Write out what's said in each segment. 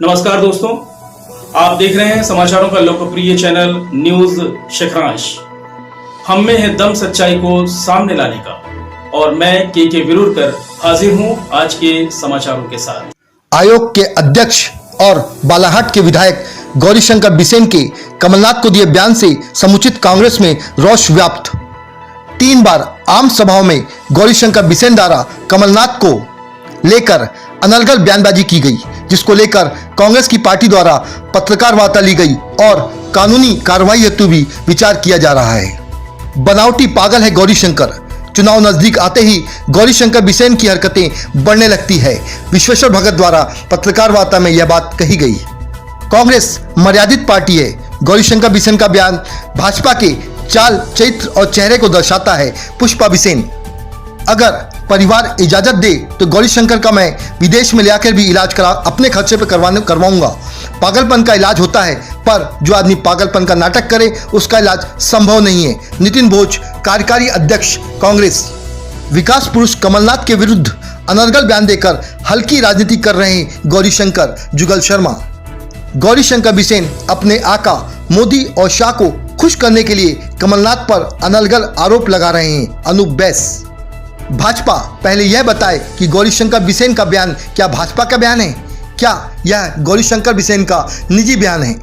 नमस्कार दोस्तों, आप देख रहे हैं समाचारों का लोकप्रिय चैनल न्यूज शिखरांश। हम में है दम सच्चाई को सामने लाने का और मैं के विरुरकर हाजिर हूं आज के समाचारों के साथ। आयोग के अध्यक्ष और बालाघाट के विधायक गौरीशंकर बिसेन के कमलनाथ को दिए बयान से समुचित कांग्रेस में रोष व्याप्त। 3 बार आम सभाओं में गौरीशंकर बिसेन द्वारा कमलनाथ को लेकर अनर्गल बयानबाजी की गई, जिसको लेकर कांग्रेस की पार्टी द्वारा पत्रकार वार्ता ली गई और कानूनी कार्रवाई हेतु भी विचार किया जा रहा है। बनावटी पागल है गौरीशंकर। चुनाव नजदीक आते ही गौरीशंकर बिसेन की हरकतें बढ़ने लगती है। विश्वेश्वर भगत द्वारा पत्रकार वार्ता में यह बात कही गई। कांग्रेस मर्यादित पार्टी है। गौरीशंकर बिसेन का बयान भाजपा के चाल, चरित्र और चेहरे को दर्शाता है। पुष्पा बिसेन, अगर परिवार इजाजत दे तो गौरीशंकर का मैं विदेश में लाकर भी इलाज करा अपने खर्चे पर करवाऊंगा। पागलपन का इलाज होता है, पर जो आदमी पागलपन का नाटक करे उसका इलाज संभव नहीं है। नितिन भोज, कार्यकारी अध्यक्ष कांग्रेस। विकास पुरुष कमलनाथ के विरुद्ध अनर्गल बयान देकर हल्की राजनीति कर रहे हैं गौरीशंकर। जुगल शर्मा। गौरीशंकर बिसेन अपने आका मोदी और शाह को खुश करने के लिए कमलनाथ पर अनर्गल आरोप लगा रहे हैं। अनूप बैस। भाजपा पहले यह बताए कि गौरीशंकर बिसेन का बयान क्या भाजपा का बयान है? क्या यह गौरीशंकर बिसेन का निजी बयान है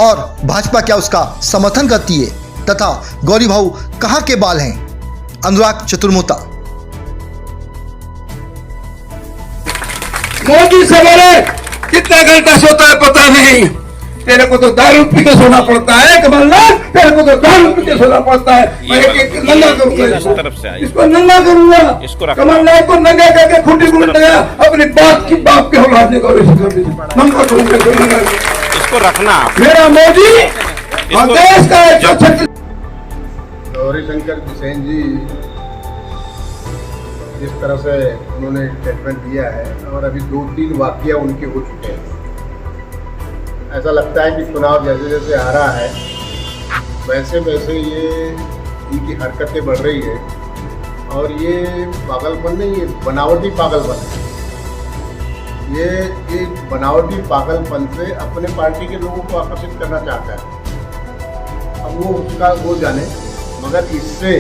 और भाजपा क्या उसका समर्थन करती है? तथा गौरी भाऊ कहां के बाल हैं? अनुराग चतुर्मोता। मोदी सवेरे कितना घंटा सोता है पता नहीं। तेरे को तो दारू पी के सोना पड़ता है कमलनाथ, तेरे को तो दारू पी के सोना पड़ता है। मैं एक नंगा करूंगा, इसको नंगा करूंगा। कमलनाथ को नंगा करके खूंटी गुंड गया अपने बाप के औलाद ने नंगा करूंगा। इसको रखना मेरा मोदी और देश का गौरीशंकर बिसेन जी जिस तरह से उन्होंने स्टेटमेंट दिया है और अभी 2-3 वाकया उनके हो चुके हैं, ऐसा लगता है कि चुनाव जैसे जैसे आ रहा है वैसे वैसे ये इनकी हरकतें बढ़ रही है और ये पागलपन नहीं, ये बनावटी पागलपन है। ये बनावटी पागलपन से अपने पार्टी के लोगों को आकर्षित करना चाहता है। अब वो उसका वो जाने, मगर इससे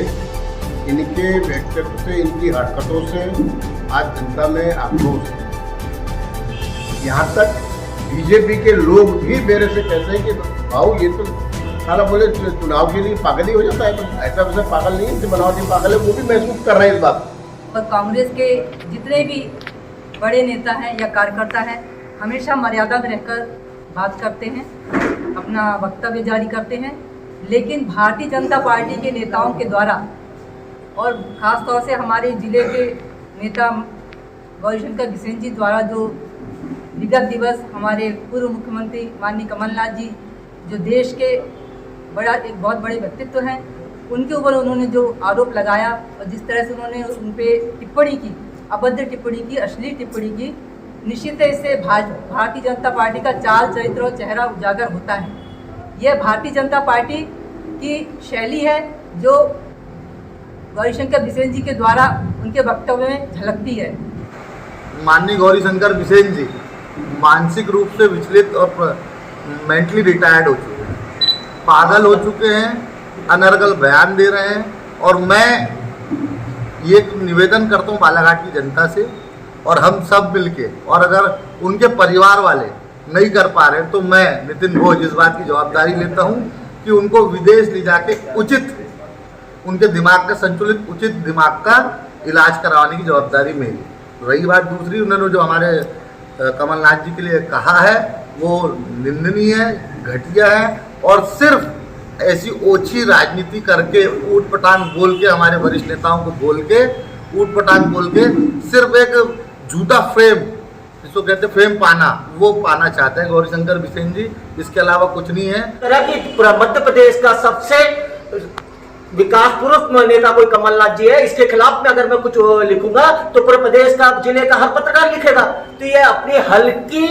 इनके व्यक्तित्व से, इनकी हरकतों से आज जनता में आक्रोश है। यहाँ तक बीजेपी के लोग भी मेरे से कहते हैं कि भाऊ ये तो सारा बोले चुनाव के लिए पागल ही हो जाता है, तो ऐसा वैसा पागल नहीं है, बनावटी पागल है। वो भी महसूस कर रहे हैं इस बात। और कांग्रेस के जितने भी बड़े नेता हैं या कार्यकर्ता हैं हमेशा मर्यादा में रहकर बात करते हैं, अपना वक्तव्य जारी करते हैं। लेकिन भारतीय जनता पार्टी के नेताओं के द्वारा और ख़ास तौर से हमारे जिले के नेता गौरीशंकर बिसेन जी द्वारा जो विगत दिवस हमारे पूर्व मुख्यमंत्री माननीय कमलनाथ जी जो देश के एक बहुत बड़े व्यक्तित्व हैं, उनके ऊपर उन्होंने जो आरोप लगाया और जिस तरह से उन्होंने उन पर टिप्पणी की, अभद्र टिप्पणी की, अश्लील टिप्पणी की, निश्चित है इससे भारतीय जनता पार्टी का चाल, चरित्र और चेहरा उजागर होता है। यह भारतीय जनता पार्टी की शैली है जो गौरीशंकर बिसेन जी के द्वारा उनके वक्तव्य में झलकती है। माननीय गौरीशंकर बिसेन जी मानसिक रूप से विचलित और मेंटली रिटायर्ड हो चुके हैं, पागल हो चुके हैं, अनर्गल बयान दे रहे हैं। और मैं ये निवेदन करता हूँ बालाघाट की जनता से और हम सब मिलके, और अगर उनके परिवार वाले नहीं कर पा रहे तो मैं नितिन भोज इस बात की जवाबदारी लेता हूँ कि उनको विदेश ले जाके उचित उनके दिमाग का संतुलित उचित दिमाग का इलाज करवाने की जवाबदारी मेरी। रही बात दूसरी, उन्होंने जो हमारे कमलनाथ जी के लिए कहा है वो निंदनीय है, घटिया है और सिर्फ ऐसी ओछी राजनीति करके ऊट पटांग बोल के, हमारे वरिष्ठ नेताओं को बोल के, ऊट पटांग बोल के सिर्फ एक झूठा फ्रेम, जिसको कहते हैं फेम पाना, वो पाना चाहते हैं गौरीशंकर बिसेन जी। इसके अलावा कुछ नहीं है। तरह की पूरा मध्य प्रदेश का सबसे विकास पुरुष नेता कोई कमलनाथ जी है। इसके खिलाफ में अगर मैं कुछ लिखूंगा तो पूरे प्रदेश का, जिले का हर पत्रकार लिखेगा। तो ये अपनी हल्की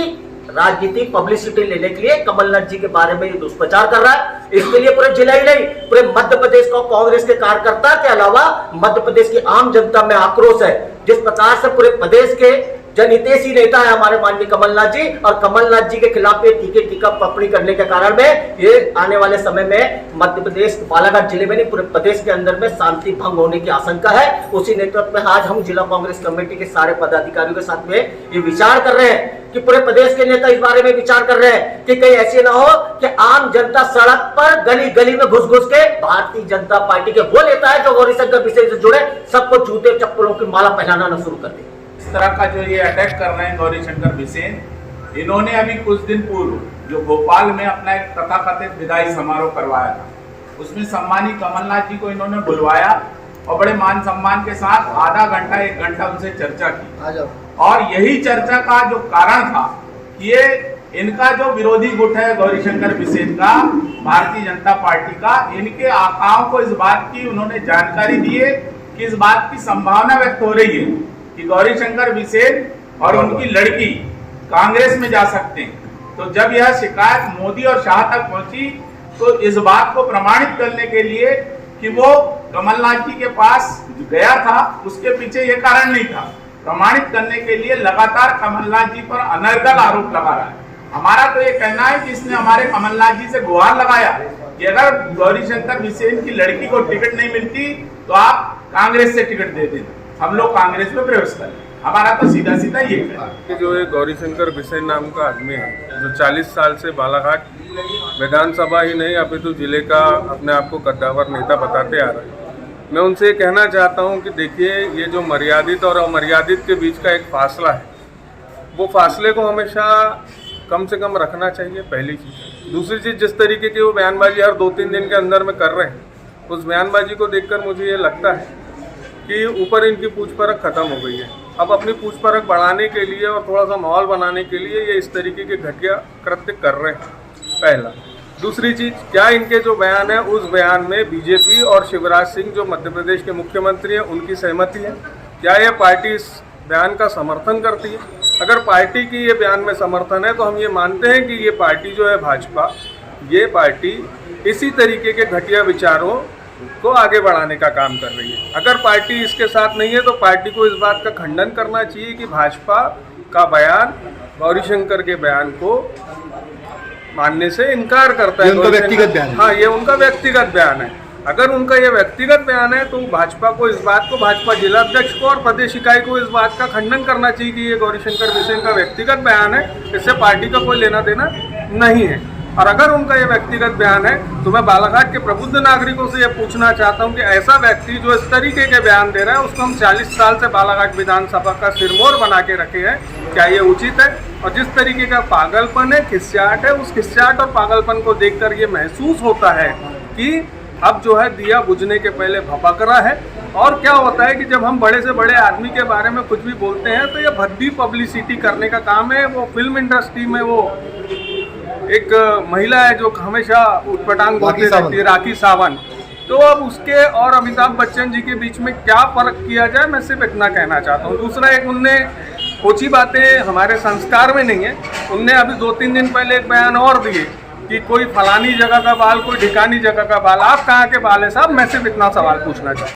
राजनीतिक पब्लिसिटी लेने के लिए कमलनाथ जी के बारे में ये दुष्प्रचार कर रहा है। इसके लिए पूरे जिला ही नहीं, पूरे मध्य प्रदेश का कांग्रेस के कार्यकर्ता के अलावा मध्य प्रदेश की आम जनता में आक्रोश है। जिस प्रकार से पूरे प्रदेश के जनहितैषी नेता है हमारे माननीय कमलनाथ जी, और कमलनाथ जी के खिलाफ ये टीका पकड़ी करने के कारण में ये आने वाले समय में मध्य प्रदेश बालाघाट जिले में नहीं पूरे प्रदेश के अंदर में शांति भंग होने की आशंका है। उसी नेतृत्व में आज हम जिला कांग्रेस कमेटी के सारे पदाधिकारियों के साथ में ये विचार कर रहे हैं कि पूरे प्रदेश के नेता इस बारे में विचार कर रहे हैं कि कहीं ऐसे ना हो कि आम जनता सड़क पर गली गली में घुस घुस के भारतीय जनता पार्टी के वो नेता है जो गौरीशंकर बिसेन से जुड़े सबको जूते चप्पलों की माला पहनाना न शुरू कर दे। इस तरह का जो ये अटैक कर रहे हैं गौरीशंकर बिसेन, इन्होंने अभी कुछ दिन पूर्व जो भोपाल में अपना एक तथाकथित विदाई समारोह करवाया था, उसमें सम्मानित कमलनाथ जी को इन्होंने बुलवाया और बड़े मान सम्मान के साथ आधा घंटा 1 घंटा उनसे चर्चा की। और यही चर्चा का जो कारण था, ये इनका जो विरोधी गुट है गौरीशंकर बिसेन का, भारतीय जनता पार्टी का, इनके आकाओं को इस बात की उन्होंने जानकारी दी है कि इस बात की संभावना व्यक्त हो रही है कि गौरीशंकर बिसेन और उनकी लड़की कांग्रेस में जा सकते हैं। तो जब यह शिकायत मोदी और शाह तक पहुंची तो इस बात को प्रमाणित करने के लिए कि वो कमलनाथ जी के पास गया था, उसके पीछे ये कारण नहीं था, प्रमाणित करने के लिए लगातार कमलनाथ जी पर अनर्गल आरोप लगा रहा है। हमारा तो ये कहना है कि इसने हमारे कमलनाथ जी से गुहार लगाया कि अगर गौरीशंकर बिसेन की लड़की को टिकट नहीं मिलती तो आप कांग्रेस से टिकट दे देना, हम लोग कांग्रेस में प्रवेश करें। हमारा तो सीधा सीधा ये है। जो एक गौरीशंकर बिसेन नाम का आदमी है जो 40 साल से बालाघाट विधानसभा ही नहीं अभी तो जिले का अपने आप को कद्दावर नेता बताते आ रहे हैं, मैं उनसे ये कहना चाहता हूं कि देखिए ये जो मर्यादित और अमर्यादित के बीच का एक फासला है, वो फासले को हमेशा कम से कम रखना चाहिए, पहली चीज़। दूसरी चीज़, जिस तरीके की वो बयानबाजी हर 2-3 दिन के अंदर में कर रहे हैं, उस बयानबाजी को देखकर मुझे ये लगता है कि ऊपर इनकी पूछ परख खत्म हो गई है। अब अपनी पूछ परख बढ़ाने के लिए और थोड़ा सा माहौल बनाने के लिए ये इस तरीके के घटिया कृत्य कर रहे हैं, पहला। दूसरी चीज़, क्या इनके जो बयान है उस बयान में बीजेपी और शिवराज सिंह जो मध्य प्रदेश के मुख्यमंत्री हैं उनकी सहमति है? क्या यह पार्टी इस बयान का समर्थन करती है? अगर पार्टी की ये बयान में समर्थन है तो हम ये मानते हैं कि ये पार्टी जो है भाजपा, ये पार्टी इसी तरीके के घटिया विचारों को आगे बढ़ाने का काम कर रही है। अगर पार्टी इसके साथ नहीं है तो पार्टी को इस बात का खंडन करना चाहिए कि भाजपा का बयान गौरीशंकर के बयान को मानने से इनकार करता है। उनका व्यक्तिगत बयान है। हाँ, ये उनका व्यक्तिगत बयान है। अगर उनका ये व्यक्तिगत बयान है तो भाजपा को इस बात को, भाजपा जिला अध्यक्ष को और प्रदेश इकाई को इस बात का खंडन करना चाहिए कि ये गौरीशंकर बिसेन का व्यक्तिगत बयान है, इससे पार्टी का कोई लेना देना नहीं है। और अगर उनका ये व्यक्तिगत बयान है तो मैं बालाघाट के प्रबुद्ध नागरिकों से ये पूछना चाहता हूँ कि ऐसा व्यक्ति जो इस तरीके के बयान दे रहा है उसको हम 40 साल से बालाघाट विधानसभा का सिरमौर बना के रखे हैं, क्या ये उचित है? और जिस तरीके का पागलपन है, खिस्साहट है, उस खिस्साहट और पागलपन को देखकर ये महसूस होता है कि अब जो है दिया बुझने के पहले भपक रहा है। और क्या होता है कि जब हम बड़े से बड़े आदमी के बारे में कुछ भी बोलते हैं तो ये भद्दी पब्लिसिटी करने का काम है। वो फिल्म इंडस्ट्री में वो एक महिला है जो हमेशा उटपटांग बोलती रहती है, राखी सावंत, तो अब उसके और अमिताभ बच्चन जी के बीच में क्या फ़र्क किया जाए, मैं सिर्फ इतना कहना चाहता हूँ। दूसरा, एक उनने ओछी बातें हमारे संस्कार में नहीं है, उनने अभी 2-3 दिन पहले एक बयान और दिए कि कोई फलानी जगह का बाल, कोई ढिकानी जगह का बाल। आप कहाँ के बाल है साहब? मैं सिर्फ इतना सवाल पूछना चाहता हूँ।